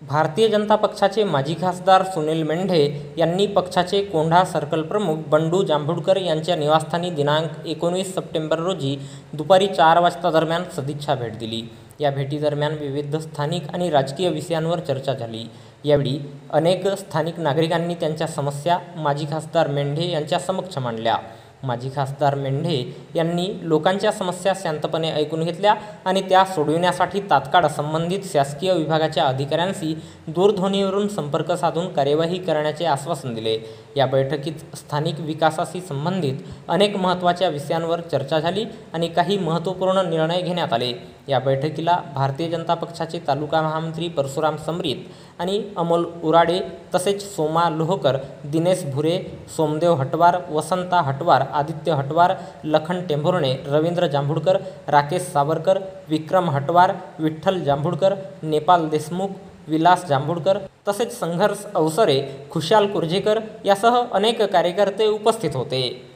भारतीय जनता पक्षाचे माजी खासदार सुनील मेंढे यांनी पक्षाचे कोंढा सर्कल प्रमुख बंडू जांभुळकर यांच्या निवासस्थानी दिनांक 19 सप्टेंबर रोजी दुपारी 4 वाजता दरम्यान सदिच्छा भेट दिली। या भेटीदरम्यान विविध स्थानिक आणि राजकीय विषयांवर चर्चा झाली। यावेळी अनेक स्थानिक नागरिकांनी त्यांच्या समस्या माजी खासदार मेंढे यांच्या समक्ष मांडल्या। माजी खासदार मेंढे यांनी लोकांच्या समस्या शांतपणे ऐकून घेतल्या आणि त्या सोडविण्यासाठी तात्काळ संबंधित शासकीय विभागाच्या अधिकाऱ्यांशी दूरध्वनीवरून संपर्क साधून कार्यवाही करण्याचे आश्वासन दिले। या बैठकीत स्थानिक विकासाशी संबंधित अनेक महत्त्वाच्या विषयांवर चर्चा झाली आणि काही महत्त्वपूर्ण निर्णय घेण्यात आले। या बैठकीला भारतीय जनता पक्षाचे तालुका महामंत्री परशुराम समरीत आणि अमोल उराडे तसेच सोमा लोहकर, दिनेश भुरे, सोमदेव हटवार, वसंता हटवार, आदित्य हटवार, लखन टेंभुर्णे, रवींद्र जांभुळकर, राकेश सावरकर, विक्रम हटवार, विठ्ठल जांभुळकर, नेपाल देशमुख, विलास जांभुळकर तसेच संघर्ष अवसरे, खुशाल कुर्जेकर यासह अनेक कार्यकर्ते उपस्थित होते।